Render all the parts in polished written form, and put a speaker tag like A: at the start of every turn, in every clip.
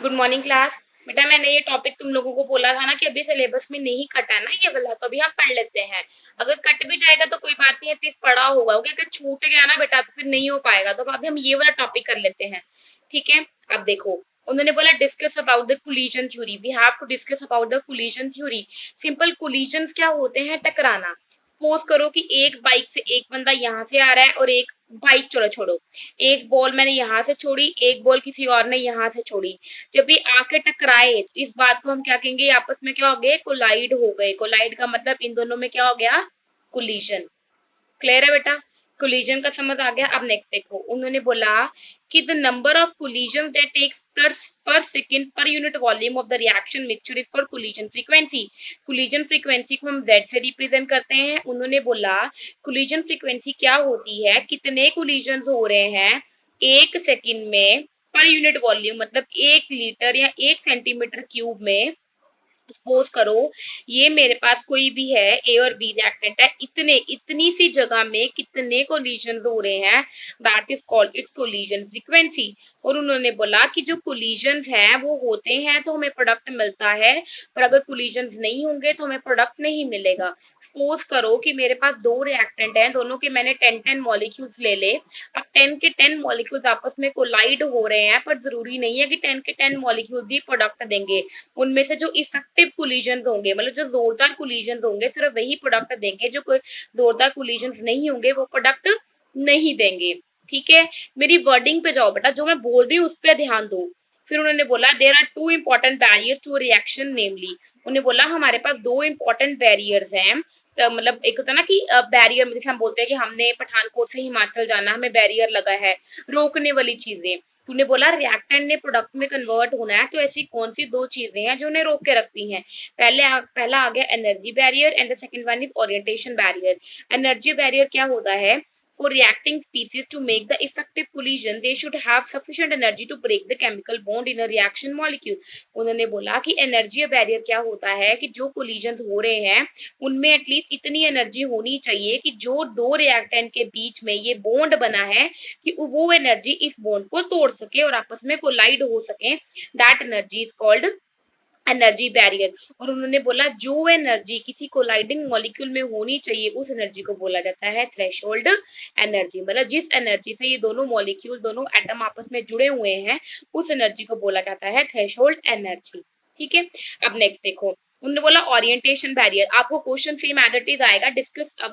A: Good morning class. बेटा मैंने ये टॉपिक तुम लोगों को बोला था ना कि अभी सिलेबस में नहीं कटा है ना ये वाला, तो अभी हम पढ़ लेते हैं। अगर कट भी जाएगा तो कोई बात नहीं, एटलीस्ट पढ़ा होगा, क्योंकि अगर छूट गया ना बेटा तो फिर नहीं हो पाएगा। तो अभी हम ये वाला टॉपिक कर लेते हैं। ठीक है। अब देखो, उन्होंने बोला discuss about the collision theory. We have to discuss about the collision theory. Simple collisions क्या होते हैं? टकराना। सपोज करो कि एक बाइक से एक बंदा यहाँ से आ रहा है और एक बाइक, चलो छोड़ो, एक बॉल मैंने यहाँ से छोड़ी, एक बॉल किसी और ने यहाँ से छोड़ी। जब ये आके टकराए तो इस बात को हम क्या कहेंगे? आपस में क्या हो गए? कोलाइड हो गए। कोलाइड का मतलब इन दोनों में क्या हो गया? कोलिजन। क्लियर है बेटा? कोलिजन का समझ आ गया। अब नेक्स्ट देखो, उन्होंने बोला कि the number of collision that takes per second per unit volume of the reaction mixture is called collision frequency. Collision frequency को हम Z से रिप्रेजेंट करते हैं। उन्होंने बोला कोलिजन फ्रीक्वेंसी क्या होती है? कितने कोलिजन हो रहे हैं एक सेकंड में पर यूनिट वॉल्यूम, मतलब 1 लीटर या 1 सेंटीमीटर क्यूब में। सपोज करो ये मेरे पास कोई भी है, ए और बी रिएक्टेंट है, इतने इतनी सी जगह में कितने कोलिजन हो रहे हैं, that is called its collision frequency. और उन्होंने बोला कि जो कोलिजन हैं वो होते हैं तो हमें प्रोडक्ट मिलता है, पर अगर कोलिजन नहीं होंगे तो हमें प्रोडक्ट नहीं मिलेगा। सपोज करो कि मेरे पास दो रिएक्टेंट हैं, दोनों के मैंने 10 मॉलिक्यूल्स ले ले। अब 10 के 10 मॉलिक्यूल्स आपस में कोलाइड हो रहे हैं, पर जरूरी नहीं है कि 10 के 10 मॉलिक्यूल्स ही प्रोडक्ट देंगे। उनमें से जो इफेक्टिव कोलिजन होंगे, मतलब जो जोरदार कोलिजन होंगे, सिर्फ वही प्रोडक्ट देंगे। जो कोई जोरदार कोलिजन नहीं होंगे वो प्रोडक्ट नहीं देंगे। ठीक है। मेरी वर्डिंग पे जाओ बेटा, जो मैं बोल रही हूँ उस पर ध्यान दो। फिर उन्होंने बोला there are two important barrier to reaction, namely. उन्होंने बोला हमारे पास दो इंपॉर्टेंट बैरियर्स हैं। तो मतलब एक होता है ना कि बैरियर, जैसे हम बोलते हैं कि हमने पठानकोट से हिमाचल जाना, हमें बैरियर लगा है, रोकने वाली चीजें। तूने बोला रिएक्टेंट ने प्रोडक्ट में कन्वर्ट होना है, तो ऐसी कौन सी दो चीजें हैं जो उन्हें रोक के रखती हैं? पहला आ गया energy barrier and the second one is orientation barrier. Energy barrier क्या होता है? For reacting species to make the effective collision, they should have sufficient energy to break the chemical bond in a reaction molecule. उन्होंने बोला कि energy barrier क्या होता है कि जो कोलिजन हो रहे हैं उनमें एटलीस्ट इतनी एनर्जी होनी चाहिए कि जो दो रिएक्टेंट के बीच में ये बॉन्ड बना है कि वो एनर्जी इस बॉन्ड को तोड़ सके और आपस में कोलाइड हो सके। That energy is called energy barrier. और उन्होंने बोला जो एनर्जी किसी कोलाइडिंग मॉलिक्यूल में होनी चाहिए उस एनर्जी को बोला जाता है थ्रेशोल्ड एनर्जी। मतलब जिस एनर्जी से ये दोनों मॉलिक्यूल, दोनों एटम आपस में जुड़े हुए हैं, उस एनर्जी को बोला जाता है थ्रेशोल्ड एनर्जी। ठीक है। अब नेक्स्ट देखो, उन्होंने बोला ओरिएंटेशन बैरियर। आपको question same as it is आएगा,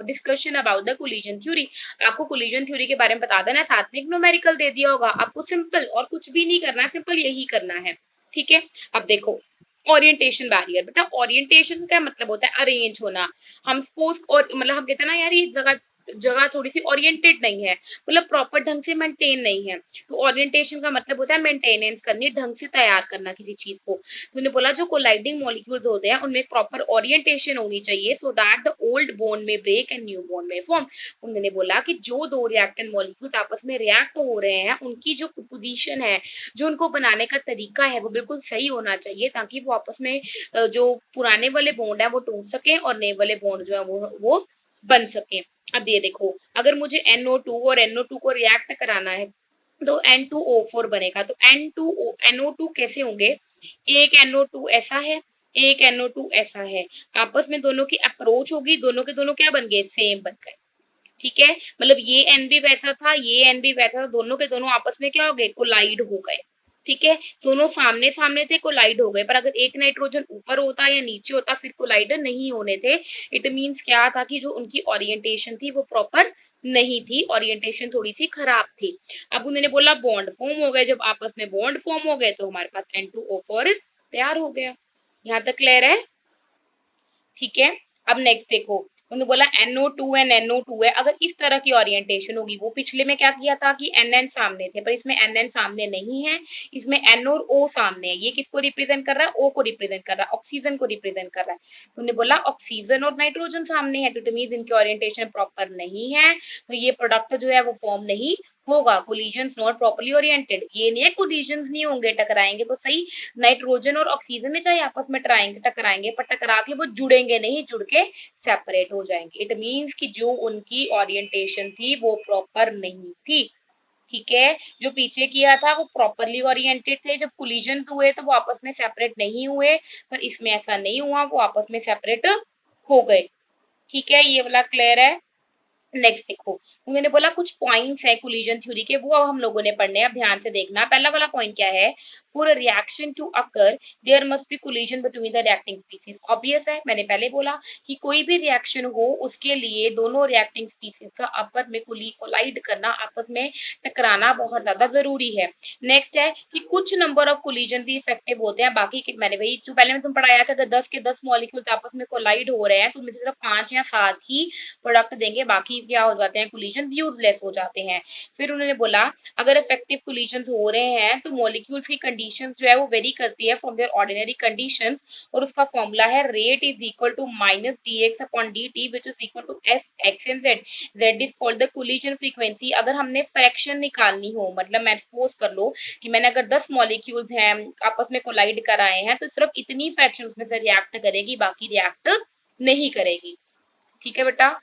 A: discussion about the collision theory. आपको कोलिजन थ्योरी के बारे में बता देना, साथ में एक न्यूमेरिकल दे दिया होगा। आपको सिंपल और कुछ भी नहीं करना है, सिंपल यही करना है। ठीक है। अब देखो ओरिएंटेशन बैरियर। बेटा ओरिएंटेशन का मतलब होता है अरेंज होना। हम सपोज, और मतलब हम कहते हैं ना यार ये जगह जगह थोड़ी सी ओरिएंटेड नहीं है, मतलब प्रॉपर ढंग से मेंटेन नहीं है। तो ओरिएंटेशन का मतलब होता है मेंटेनेंस करनी, ढंग से तैयार करना किसी चीज को। तो उन्होंने बोला जो कोलाइडिंग मॉलिक्यूल्स होते हैं उनमें प्रॉपर ओरिएंटेशन होनी चाहिए, so that the old bond में ब्रेक एंड न्यू बॉन्ड में फॉर्म। उन्होंने बोला कि जो दो रिएक्टेंट मॉलिक्यूल्स आपस में रिएक्ट हो रहे हैं उनकी जो पोजीशन है, जो उनको बनाने का तरीका है, वो बिल्कुल सही होना चाहिए, ताकि वो आपस में जो पुराने वाले बॉन्ड है वो टूट सके और नए वाले बॉन्ड जो है वो बन सके। अब ये देखो, अगर मुझे NO2 और NO2 को रिएक्ट कराना है तो N2O4 बनेगा। तो NO2 कैसे होंगे? एक NO2 ऐसा है, एक NO2 ऐसा है। आपस में दोनों की अप्रोच होगी, दोनों के दोनों क्या बन गए? सेम बन गए। ठीक है। मतलब ये एन भी वैसा था, ये एन भी वैसा था, दोनों के दोनों आपस में क्या हो गए? कोलाइड हो गए। ठीक है। दोनों सामने सामने थे, कोलाइड हो गए। पर अगर एक नाइट्रोजन ऊपर होता या नीचे होता फिर कोलाइड नहीं होने थे। इट मींस क्या था कि जो उनकी ओरिएंटेशन थी वो प्रॉपर नहीं थी, ओरिएंटेशन थोड़ी सी खराब थी। अब उन्होंने बोला बॉन्ड फॉर्म हो गए। जब आपस में बॉन्ड फॉर्म हो गए तो हमारे पास N2O4 तैयार हो गया। यहाँ तक क्लियर है? ठीक है। अब नेक्स्ट देखो, उन्होंने बोला NO2 एंड NO2 है। अगर इस तरह की ओरिएंटेशन होगी, वो पिछले में क्या किया था कि NN सामने थे, पर इसमें NN सामने नहीं है, इसमें N और O सामने है। ये किसको रिप्रेजेंट कर रहा है? O को रिप्रेजेंट कर रहा है, ऑक्सीजन को रिप्रेजेंट कर रहा है। तो उन्होंने बोला ऑक्सीजन और नाइट्रोजन सामने है, तो इट मींस इनकी ओरिएंटेशन प्रॉपर नहीं है, तो ये प्रोडक्ट जो है वो फॉर्म नहीं होगा। Collision not properly oriented. ये नहीं है कोलिजन नहीं होंगे, टकराएंगे तो सही, नाइट्रोजन और ऑक्सीजन में चाहे आपस में टकराएंगे, पर टकरा के वो जुड़ेंगे नहीं, जुड़ के सेपरेट हो जाएंगे। इट मींस कि जो उनकी ओरिएंटेशन थी वो प्रॉपर नहीं थी। ठीक है। जो पीछे किया था वो प्रॉपरली ओरिएंटेड थे, जब कोलिजन हुए तो वो आपस में सेपरेट नहीं हुए, पर इसमें ऐसा नहीं हुआ, वो आपस में सेपरेट हो गए। ठीक है, ये वाला क्लियर है। नेक्स्ट देखो, उन्होंने बोला कुछ पॉइंट्स है कोलिजन थ्योरी के, वो अब हम लोगों ने पढ़ने हैं, अब ध्यान से देखना। पहला वाला पॉइंट क्या है, for a reaction to occur there must be collision between the reacting species. Obvious है, मैंने पहले बोला कि कोई भी रिएक्शन हो उसके लिए दोनों रिएक्टिंग स्पीसीज का आपस में कोलाइड करना, आपस में टकराना बहुत ज्यादा जरूरी है। नेक्स्ट है कि कुछ number of collision he effective होते हैं, बाकी के मैंने वही जो पहले में तुम पढ़ाया था, अगर 10 के 10 मॉलिक्यूल्स आपस में कोलाइड हो रहे हैं तो उनमें से सिर्फ 5 या 7 ही प्रोडक्ट देंगे, बाकी क्या हो जाते हैं, कोलिजन यूजलेस हो जाते हैं। फिर उन्होंने बोला अगर इफेक्टिव कोलिजन हो रहे हैं तो मॉलिक्यूल्स की कंडीशंस जो है वो वेरी करती है फ्रॉम देयर ऑर्डिनरी कंडीशंस, और उसका फॉर्मूला है rate is equal to minus d x upon d t which is equal to f x and Z. Z is called the collision frequency. अगर हमने फ्रैक्शन निकालनी हो, मतलब मैं सपोज कर लो कि मैंने अगर 10 मॉलिक्यूल्स हैं आपस में कोलाइड कराए हैं, तो सिर्फ इतनी फ्रैक्शन उसमें से रिएक्ट करेगी, बाकी रिएक्ट नहीं करेगी। ठीक है बेटा।